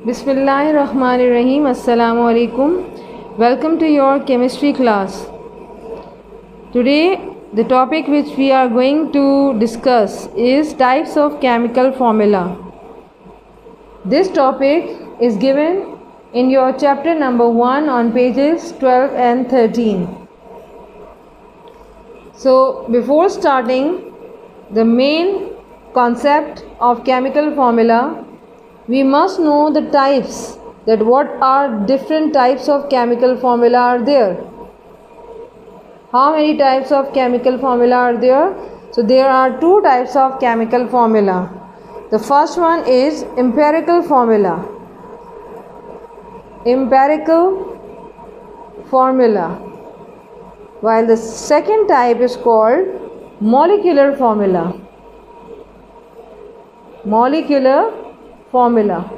Bismillahirrahmanirrahim. Assalamu alaikum. Welcome to your chemistry class. Today the topic which we are going to discuss is types of chemical formula. This topic is given in your chapter number 1 on pages 12 and 13. So before starting the main concept of chemical formula, we must know the types, that what are different types of chemical formula are there. How many types of chemical formula are there? So there are two types of chemical formula. The first one is empirical formula. Empirical formula. While the second type is called molecular formula. Molecular formula.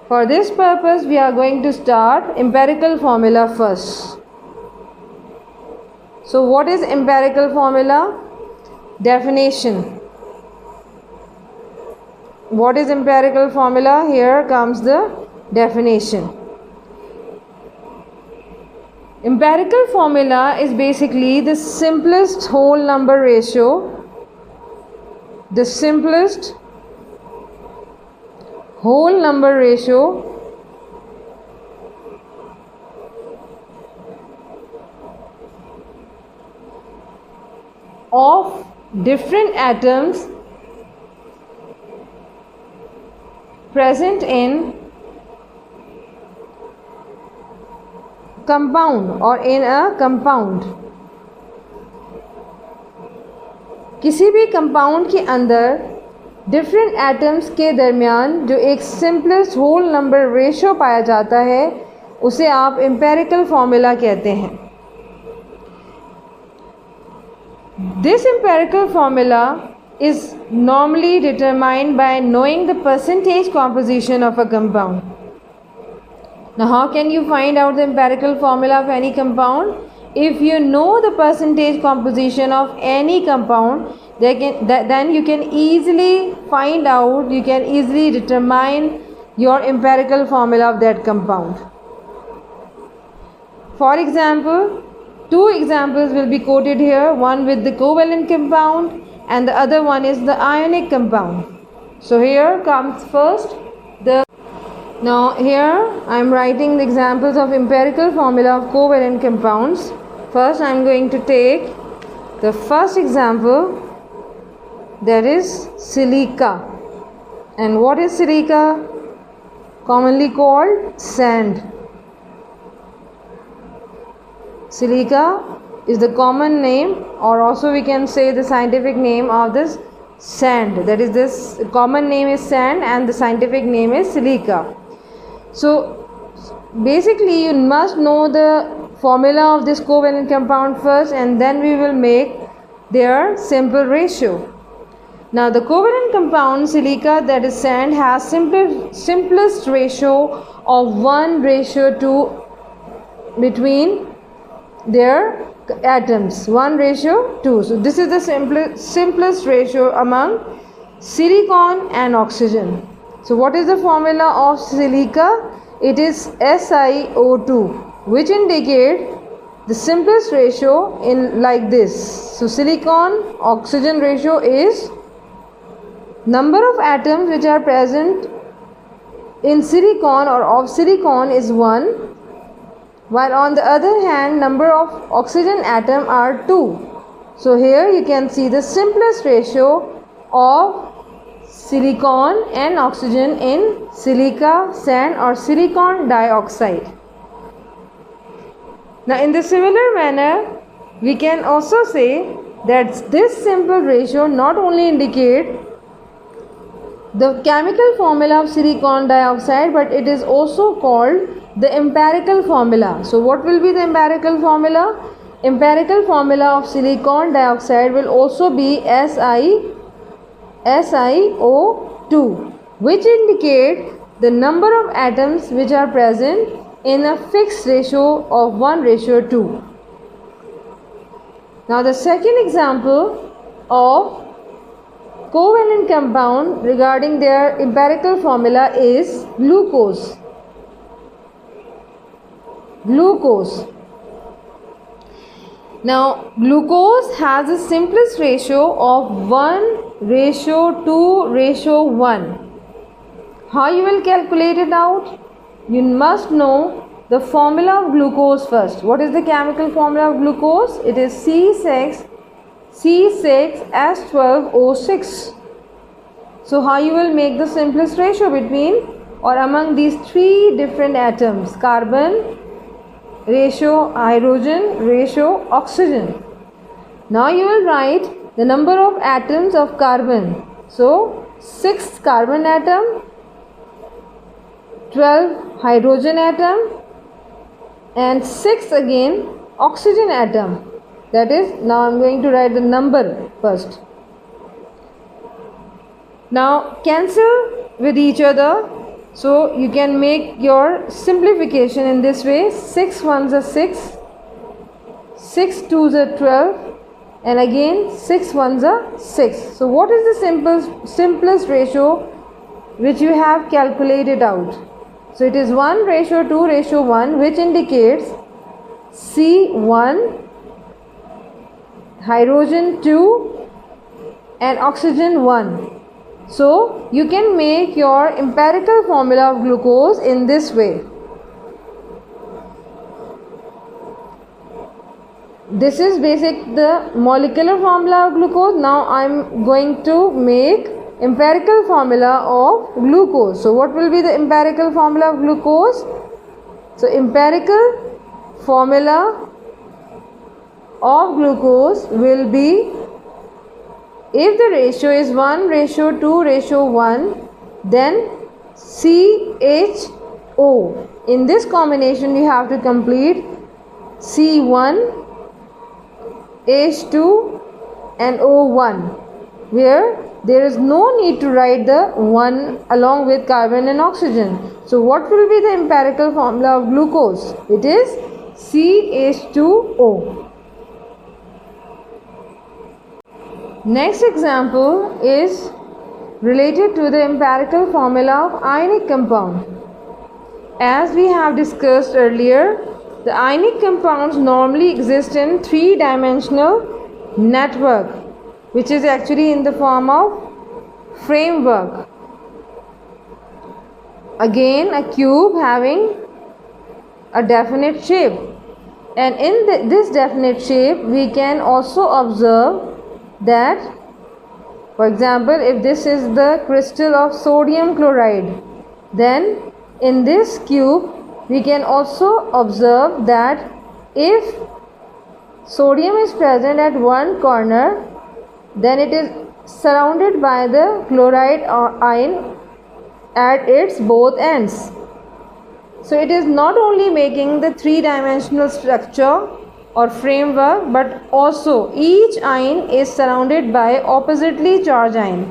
For this purpose, we are going to start empirical formula first. So what is empirical formula? Definition. What is empirical formula? Here comes the definition. Empirical formula is basically the simplest whole number ratio, the simplest whole number ratio of different atoms present in compound or in a compound. किसी भी compound के अंदर different atoms के दरमियान जो एक simplest whole number ratio पाया जाता है उसे आप एम्पिरिकल फार्मूला कहते हैं. This empirical formula is normally determined by knowing the percentage composition of a compound. Now how can you find out the empirical formula of any compound? If you know the percentage composition of any compound, then you can easily find out, you can easily determine your empirical formula of that compound. For example, two examples will be quoted here, one with the covalent compound and the other one is the ionic compound. So here comes first the Now here I am writing the examples of empirical formula of covalent compounds. First I am going to take the first example, that is silica. And what is silica? Commonly called sand. Silica is the common name, or also we can say the scientific name of this sand. That is, this common name is sand and the scientific name is silica. So basically you must know the formula of this covalent compound first, and then we will make their simple ratio. Now the covalent compound silica, that is sand, has simplest ratio of 1:2 between their atoms, 1:2. So this is the simplest ratio among silicon and oxygen. So what is the formula of silica? It is SiO2, which indicate the simplest ratio in like this. So silicon oxygen ratio is number of atoms which are present in silicon or of silicon is 1, while on the other hand number of oxygen atom are 2. So here you can see the simplest ratio of silicon and oxygen in silica, sand or silicon dioxide. Now in the similar manner we can also say that this simple ratio not only indicate the chemical formula of silicon dioxide, but it is also called the empirical formula. So what will be the empirical formula? Empirical formula of silicon dioxide will also be SiO2, which indicate the number of atoms which are present in a fixed ratio of 1:2. Now the second example of covalent compound regarding their empirical formula is glucose. Glucose. Now, glucose has the simplest ratio of 1:2:1. How you will calculate it out? You must know the formula of glucose first. What is the chemical formula of glucose? It is C6H12O6. So how you will make the simplest ratio between or among these three different atoms? Carbon ratio hydrogen ratio oxygen. Now you will write the number of atoms of carbon. So 6 carbon atom, 12 hydrogen atom, and 6 again oxygen atom. That is, now I am going to write the number first. Now cancel with each other, so you can make your simplification in this way. 6 ones are 6, 6 twos are 12, and again 6 ones are 6. So what is the simplest ratio which you have calculated out? So it is 1:2:1, which indicates C1, hydrogen 2, and oxygen 1. So you can make your empirical formula of glucose in this way. This is the molecular formula of glucose. Now I am going to make empirical formula of glucose. So what will be the empirical formula of glucose? So empirical formula of glucose will be, if the ratio is 1:2:1, then CHO. In this combination you have to complete C1, H2 and O1, where there is no need to write the 1 along with carbon and oxygen. So what will be the empirical formula of glucose? It is CH2O. Next example is related to the empirical formula of ionic compound. As we have discussed earlier, the ionic compounds normally exist in three-dimensional network, which is actually in the form of framework. Again, a cube having a definite shape, and in this definite shape we can also observe that, for example, if this is the crystal of sodium chloride, then in this cube we can also observe that if sodium is present at one corner, then it is surrounded by the chloride ion at its both ends. So it is not only making the three-dimensional structure or framework, but also each ion is surrounded by oppositely charged ion,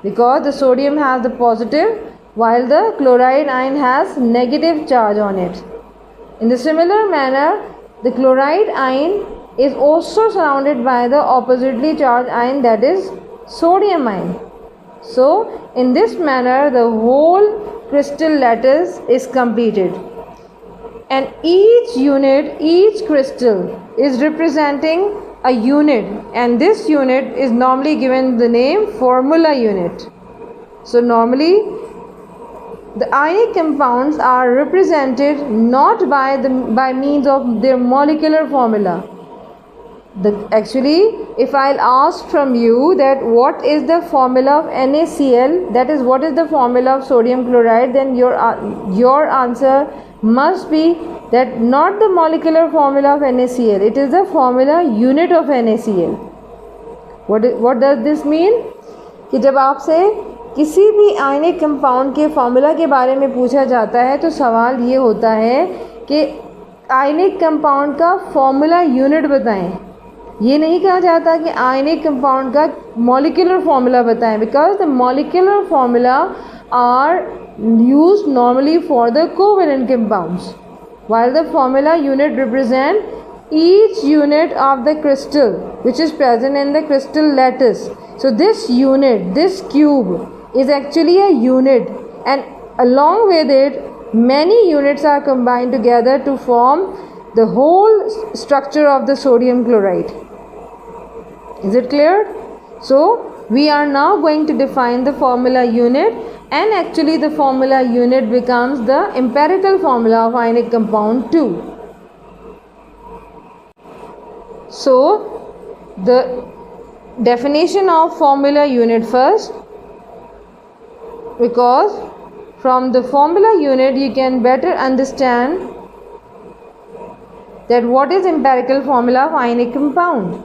because the sodium has the positive while the chloride ion has negative charge on it. In the similar manner, the chloride ion is also surrounded by the oppositely charged ion, that is sodium ion. So in this manner the whole crystal lattice is completed, and each crystal is representing a unit, and this unit is normally given the name formula unit. So normally the ionic compounds are represented not by means of their molecular formula. Actually, if I'll ask from you that what is the formula of NaCl, that is what is the formula of sodium chloride, then your answer must be that not the molecular formula of NaCl, it is the formula unit of NaCl. What does this mean? कि जब आपसे किसी भी ionic compound के formula के बारे में पूछा जाता है तो सवाल ये होता है कि आयनिक कंपाउंड का फॉर्मूला यूनिट बताएं. ये नहीं कहा जाता कि आयनिक कंपाउंड का मॉलिक्यूलर फार्मूला बताएं, because the molecular formula are used normally for the covalent compounds, while the formula unit represent each unit of the crystal which is present in the crystal lattice. So this unit, this cube is actually a unit, and along with it many units are combined together to form the whole structure of the sodium chloride. Is it clear? So we are now going to define the formula unit, and actually the formula unit becomes the empirical formula of ionic compound 2. So the definition of formula unit first, because from the formula unit you can better understand that what is empirical formula of ionic compound.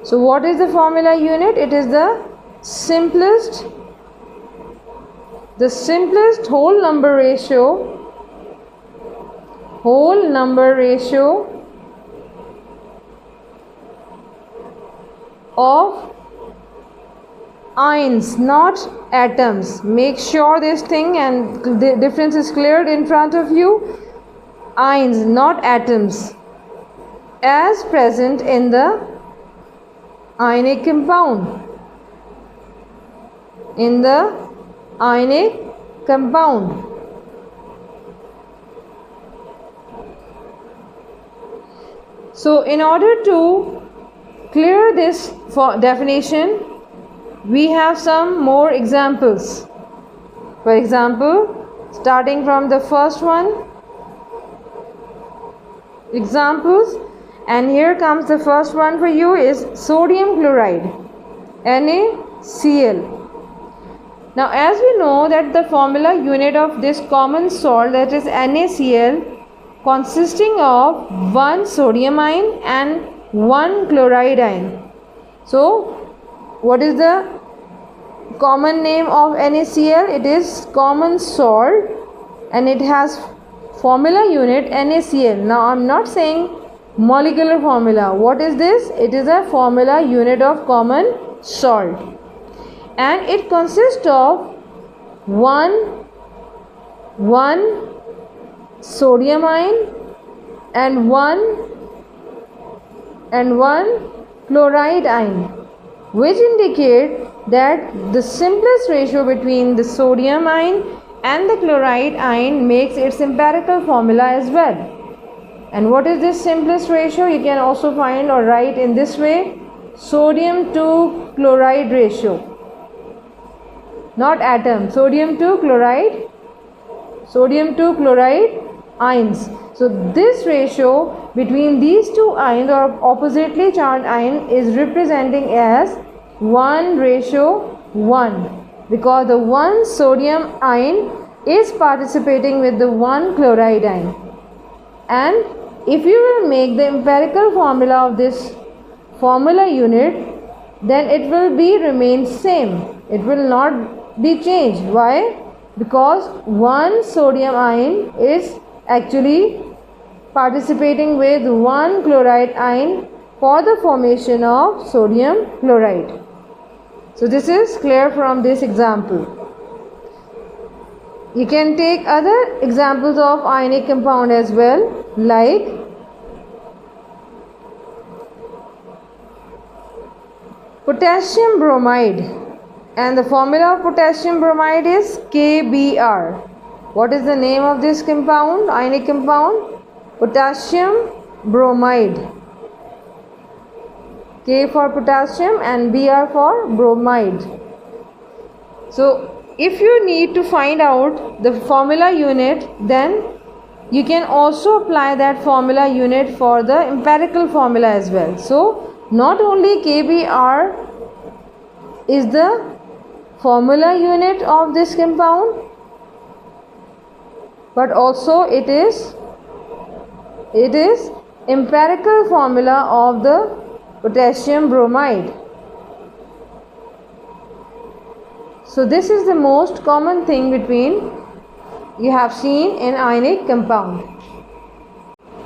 So what is the formula unit? It is the simplest whole number ratio of ions, not atoms. Make sure this thing and the difference is cleared in front of you. Ions, not atoms, as present in the ionic compound. In the ionic compound. So in order to clear this definition, we have some more examples. For example, starting from the first one, examples, and here comes the first one for you is sodium chloride, NaCl. Now as we know that the formula unit of this common salt, that is NaCl, consisting of one sodium ion and one chloride ion. So what is the common name of NaCl? It is common salt, and it has formula unit NaCl. Now I am not saying molecular formula. What is this? It is a formula unit of common salt, and it consists of one sodium ion and one chloride ion, which indicate that the simplest ratio between the sodium ion and the chloride ion makes its empirical formula as well. And what is this simplest ratio? You can also find or write in this way: sodium to chloride ratio, not atom, sodium to chloride ions. So this ratio between these two ions or oppositely charged ion is representing as 1:1, because the one sodium ion is participating with the one chloride ion. And if you will make the empirical formula of this formula unit, then it will remain same. It will not be changed. Why? Because one sodium ion is actually participating with one chloride ion for the formation of sodium chloride. So this is clear from this example. You can take other examples of ionic compound as well, like potassium bromide, and the formula of potassium bromide is KBr. What is the name of this compound, ionic compound? Potassium bromide. K for potassium and Br for bromide. So if you need to find out the formula unit, then you can also apply that formula unit for the empirical formula as well. So not only KBr is the formula unit of this compound, but also it is empirical formula of the potassium bromide. So this is the most common thing between you have seen in ionic compound.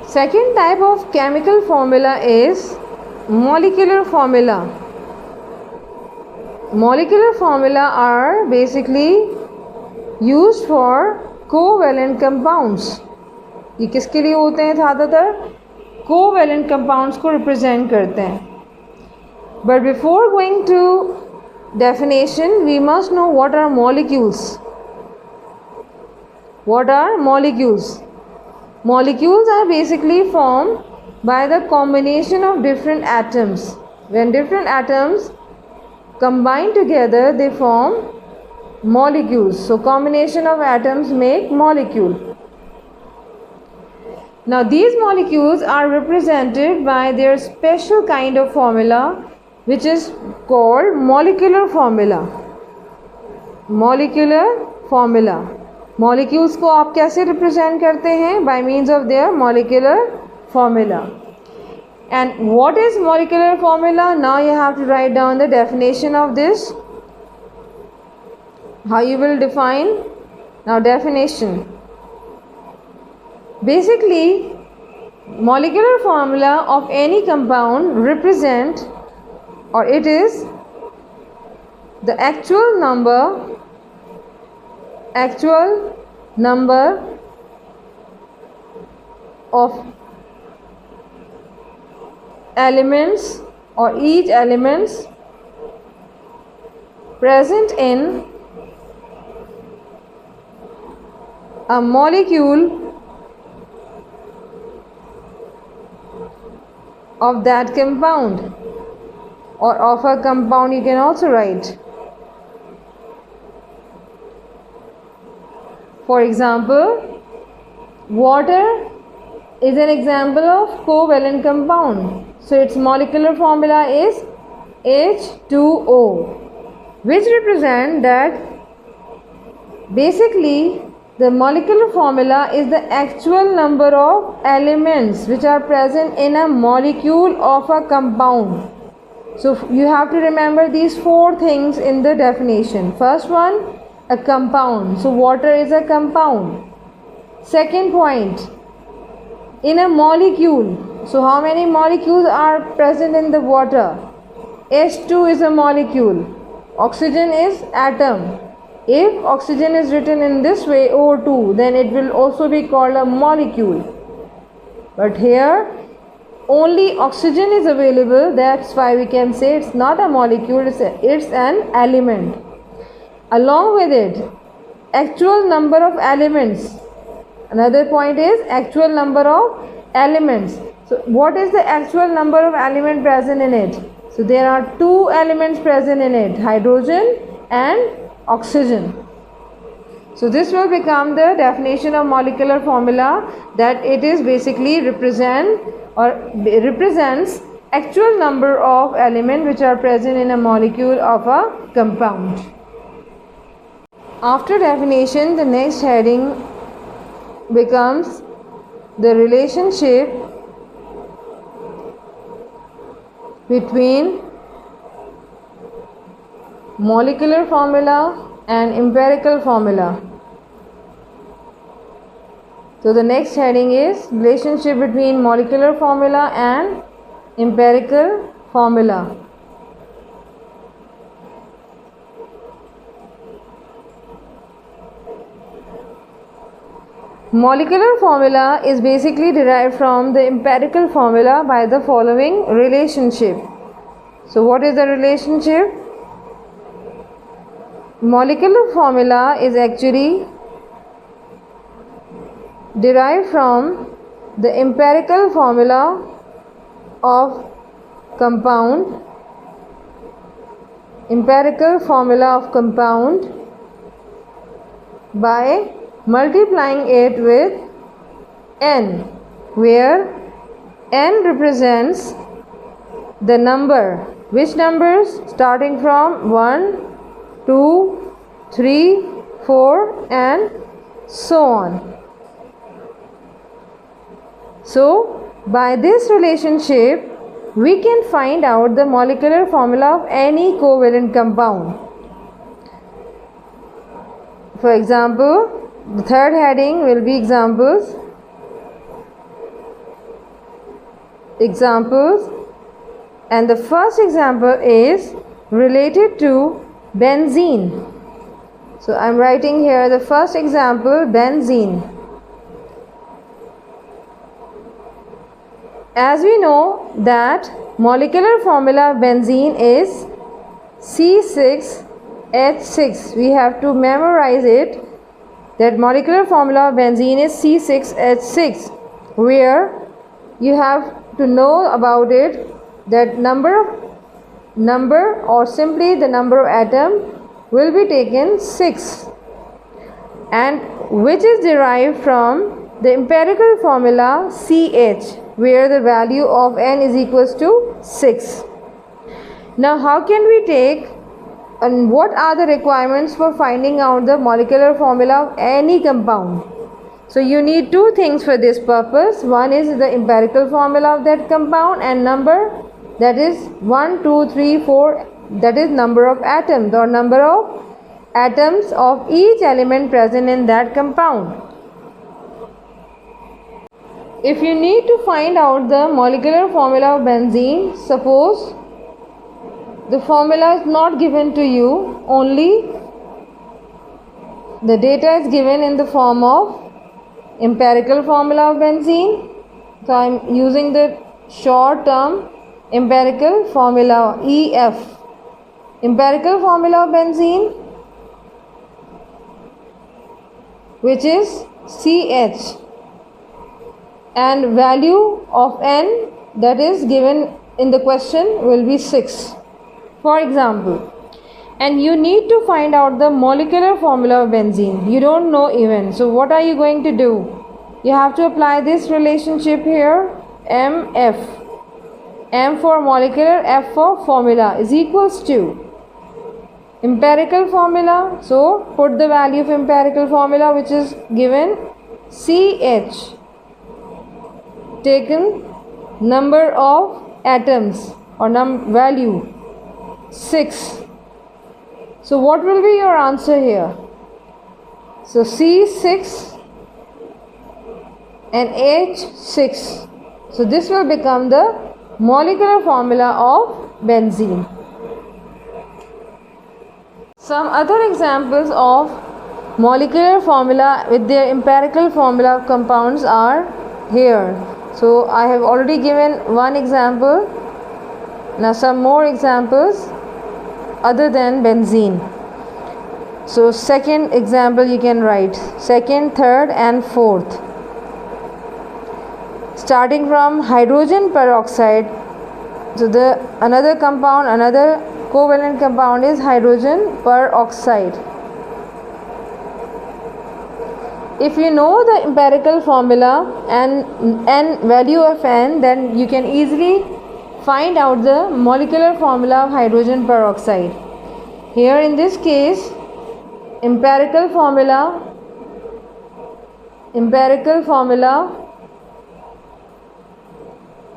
Second type of chemical formula is molecular formula. Molecular formula are basically used for covalent compounds. ये किसके लिए होते हैं ज़्यादातर? Covalent compounds को represent करते हैं. But before going to definition, we must know what are molecules. What are molecules? Molecules are basically formed by the combination of different atoms. When different atoms combine together, they form molecules. So combination of atoms make molecule. Now these molecules are represented by their special kind of formula, which is called molecular formula. Molecular formula. Molecules को आप कैसे represent करते हैं? By means of their molecular formula. And what is molecular formula? Now you have to write down the definition of this. How you will define? Now definition. Basically, molecular formula of any compound represent, or it is the actual number of elements or each elements present in a molecule of that compound, or of a compound you can also write. For example, water is an example of covalent compound. So its molecular formula is H2O, which represent that basically the molecular formula is the actual number of elements which are present in a molecule of a compound. So you have to remember these four things in the definition. First one, a compound. So water is a compound. Second point, in a molecule. So how many molecules are present in the water? H2 is a molecule. Oxygen is atom. If oxygen is written in this way, O2, then it will also be called a molecule. But here only oxygen is available, that's why we can say it's not a molecule, it's an element. Along with it, actual number of elements. Another point is actual number of elements. So what is the actual number of elements present in it? So there are two elements present in it, hydrogen and oxygen. So this will become the definition of molecular formula, that it is basically represents actual number of elements which are present in a molecule of a compound. After definition, the next heading becomes the relationship between molecular formula and empirical formula. So the next heading is relationship between molecular formula and empirical formula. Molecular formula is basically derived from the empirical formula by the following relationship. So what is the relationship? Molecular formula is actually derived from the empirical formula of compound, by multiplying it with n, where n represents the number. Which numbers? Starting from 1, 2, 3, 4 and so on. So by this relationship we can find out the molecular formula of any covalent compound. For example, the third heading will be examples. And the first example is related to benzene. So I am writing here the first example, benzene. As we know that molecular formula of benzene is C6H6. We have to memorize it, that molecular formula of benzene is C6H6, where you have to know about it, that number or simply the number of atom will be taken 6, and which is derived from the empirical formula CH, where the value of N is equals to 6. Now how can we take, and what are the requirements for finding out the molecular formula of any compound? So you need two things for this purpose. One is the empirical formula of that compound, and number, that is 1, 2, 3, 4, that is number of atoms or number of atoms of each element present in that compound. If you need to find out the molecular formula of benzene, suppose the formula is not given to you, only the data is given in the form of empirical formula of benzene. So I am using the short term empirical formula EF. Empirical formula of benzene, which is CH, and value of N that is given in the question will be 6, for example. And you need to find out the molecular formula of benzene. You don't know even. So what are you going to do? You have to apply this relationship here, MF. M for molecular, F for formula is equals to empirical formula. So put the value of empirical formula, which is given CH, taken number of atoms or value 6. So what will be your answer here? So C6 and H6. So this will become the molecular formula of benzene. Some other examples of molecular formula with their empirical formula of compounds are here. So I have already given one example. Now some more examples other than benzene. So second example you can write, second, third and fourth. Starting from hydrogen peroxide. So the another compound, another covalent compound is hydrogen peroxide. If you know the empirical formula and value of N, then you can easily find out the molecular formula of hydrogen peroxide. Here in this case, empirical formula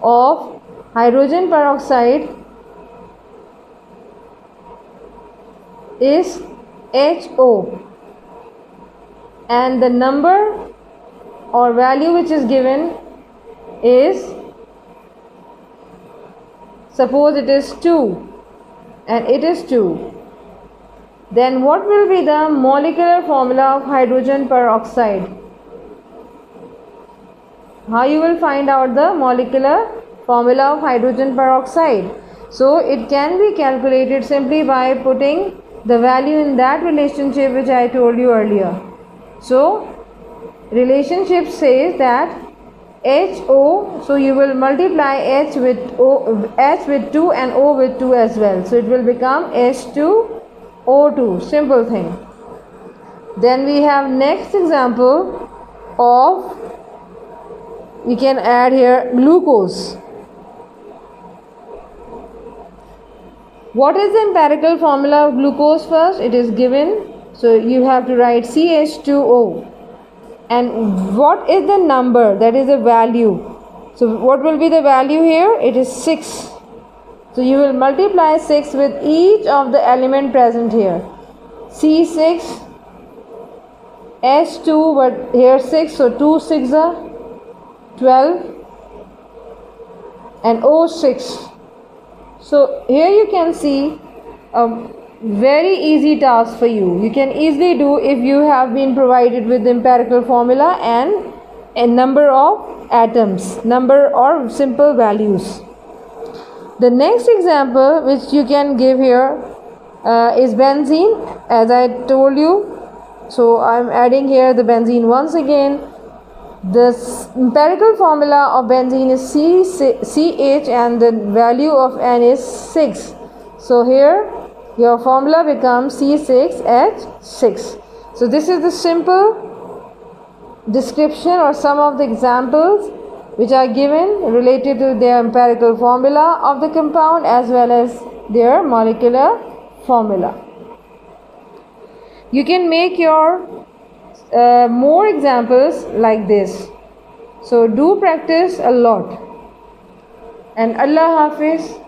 of hydrogen peroxide is HO, and the number or value which is given is, suppose it is 2 and it is 2, then what will be the molecular formula of hydrogen peroxide? How you will find out the molecular formula of hydrogen peroxide? So it can be calculated simply by putting the value in that relationship which I told you earlier. So relationship says that HO, so you will multiply H with 2 and O with 2 as well. So it will become H2O2, simple thing. Then we have next example of, we can add here glucose. What is the empirical formula of glucose first? It is given, so you have to write CH2O. And what is the number? That is the value. So what will be the value here? It is 6. So you will multiply 6 with each of the element present here. C6, H2, but here 6, so 2 6 are 12, and O6. So here you can see a very easy task for you. You can easily do if you have been provided with the empirical formula and a number of atoms, number or simple values. The next example which you can give here is benzene, as I told you. So I am adding here the benzene once again. The empirical formula of benzene is CH and the value of N is 6. So here your formula becomes C6H6. So this is the simple description or some of the examples which are given related to their empirical formula of the compound as well as their molecular formula. You can make your more examples like this. So do practice a lot. And Allah Hafiz.